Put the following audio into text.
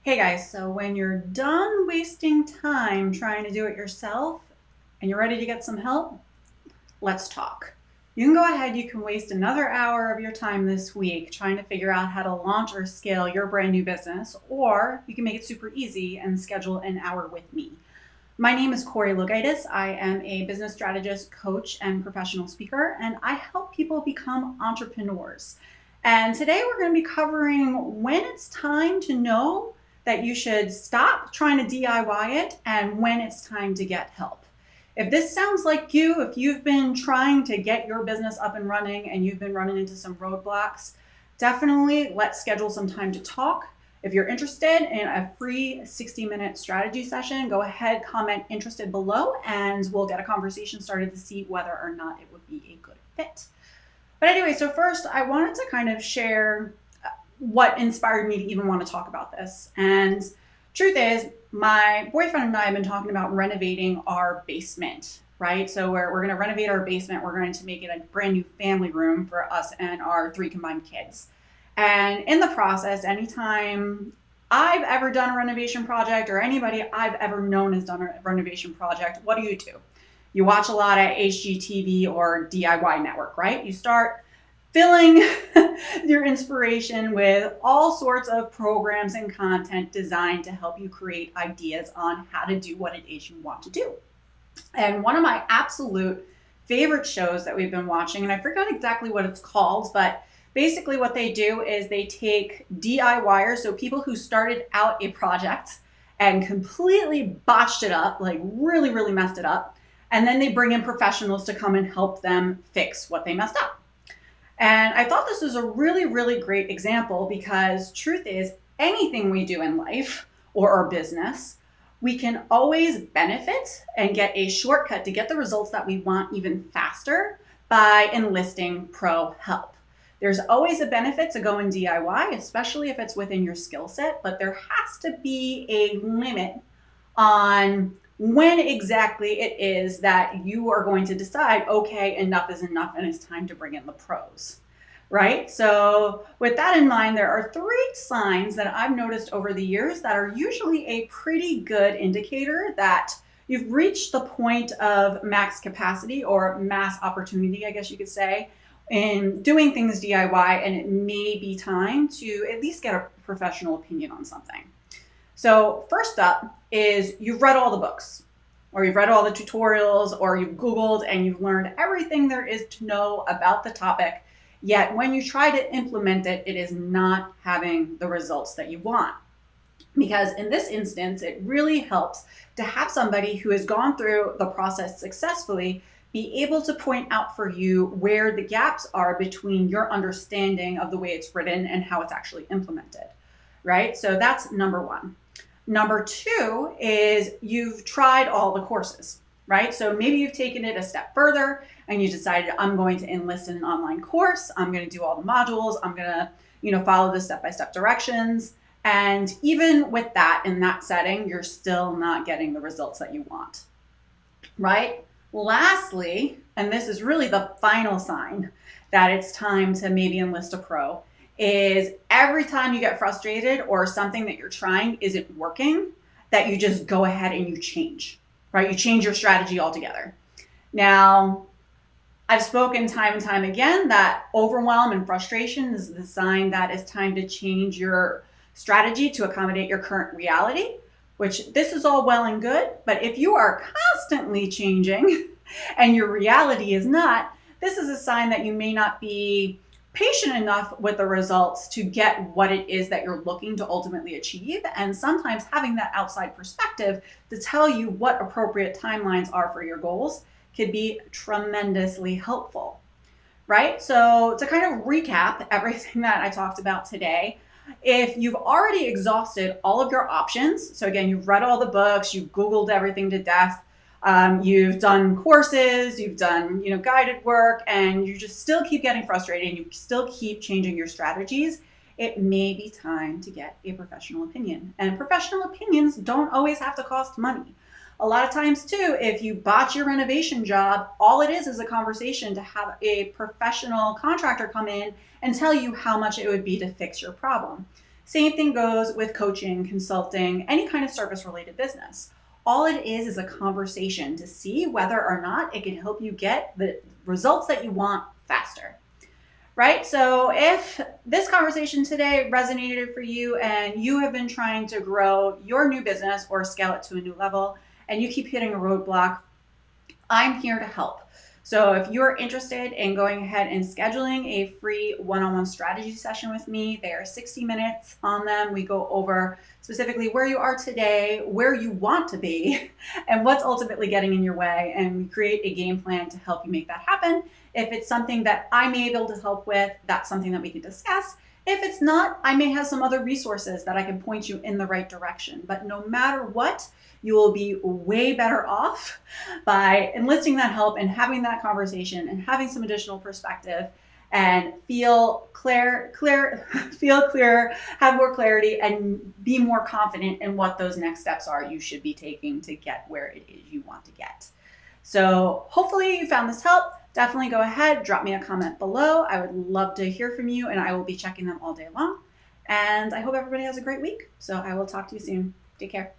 Hey guys, so when you're done wasting time trying to do it yourself and you're ready to get some help, let's talk. You can go ahead, you can waste another hour of your time this week trying to figure out how to launch or scale your brand new business, or you can make it super easy and schedule an hour with me. My name is Corey Logaitis. I am a business strategist, coach, and professional speaker, and I help people become entrepreneurs. And today we're going to be covering when it's time to know that you should stop trying to DIY it and when it's time to get help. If this sounds like you, if you've been trying to get your business up and running and you've been running into some roadblocks, definitely let's schedule some time to talk. If you're interested in a free 60-minute strategy session, go ahead, comment interested below, and we'll get a conversation started to see whether or not it would be a good fit. But anyway, so first I wanted to kind of share what inspired me to even want to talk about this. And truth is, my boyfriend and I have been talking about renovating our basement, right? So we're going to renovate our basement. We're going to make it a brand new family room for us and our 3 combined kids. And in the process, anytime I've ever done a renovation project or anybody I've ever known has done a renovation project, what do? You watch a lot of HGTV or DIY Network, right? You start filling your inspiration with all sorts of programs and content designed to help you create ideas on how to do what it is you want to do. And one of my absolute favorite shows that we've been watching, and I forgot exactly what it's called, but basically what they do is they take DIYers, so people who started out a project and completely botched it up, like really, really messed it up, and then they bring in professionals to come and help them fix what they messed up. And I thought this was a really, really great example because truth is, anything we do in life or our business, we can always benefit and get a shortcut to get the results that we want even faster by enlisting pro help. There's always a benefit to going DIY, especially if it's within your skill set, but there has to be a limit on when exactly it is that you are going to decide, okay, enough is enough and it's time to bring in the pros, right? So with that in mind, there are 3 signs that I've noticed over the years that are usually a pretty good indicator that you've reached the point of max capacity or mass opportunity, I guess you could say, in doing things DIY, and it may be time to at least get a professional opinion on something. So first up is you've read all the books, or you've read all the tutorials, or you've Googled and you've learned everything there is to know about the topic, yet when you try to implement it, it is not having the results that you want. Because in this instance, it really helps to have somebody who has gone through the process successfully be able to point out for you where the gaps are between your understanding of the way it's written and how it's actually implemented, right? So that's number 1. Number 2 is you've tried all the courses, right? So maybe you've taken it a step further and you decided, I'm going to enlist in an online course. I'm going to do all the modules. I'm going to, follow the step-by-step directions. And even with that, in that setting, you're still not getting the results that you want, right? Lastly, and this is really the final sign that it's time to maybe enlist a pro, is every time you get frustrated or something that you're trying isn't working, that you just go ahead and you change, right? You change your strategy altogether. Now, I've spoken time and time again that overwhelm and frustration is the sign that it's time to change your strategy to accommodate your current reality, which this is all well and good, but if you are constantly changing and your reality is not, this is a sign that you may not be patient enough with the results to get what it is that you're looking to ultimately achieve. And sometimes having that outside perspective to tell you what appropriate timelines are for your goals could be tremendously helpful, right? So to kind of recap everything that I talked about today, if you've already exhausted all of your options, so again, you've read all the books, you've Googled everything to death, you've done courses, you've done guided work, and you just still keep getting frustrated and you still keep changing your strategies, it may be time to get a professional opinion. And professional opinions don't always have to cost money. A lot of times too, if you botch your renovation job, all it is a conversation to have a professional contractor come in and tell you how much it would be to fix your problem. Same thing goes with coaching, consulting, any kind of service-related business. All it is a conversation to see whether or not it can help you get the results that you want faster. Right? So if this conversation today resonated for you and you have been trying to grow your new business or scale it to a new level and you keep hitting a roadblock, I'm here to help. So if you're interested in going ahead and scheduling a free one-on-one strategy session with me, they are 60 minutes on them. We go over specifically where you are today, where you want to be, and what's ultimately getting in your way. And we create a game plan to help you make that happen. If it's something that I may be able to help with, that's something that we can discuss. If it's not, I may have some other resources that I can point you in the right direction. But no matter what, you will be way better off by enlisting that help and having that conversation and having some additional perspective and feel clear, feel clear, have more clarity, and be more confident in what those next steps are you should be taking to get where it is you want to get. So hopefully you found this help. Definitely go ahead, drop me a comment below. I would love to hear from you, and I will be checking them all day long. And I hope everybody has a great week. So I will talk to you soon. Take care.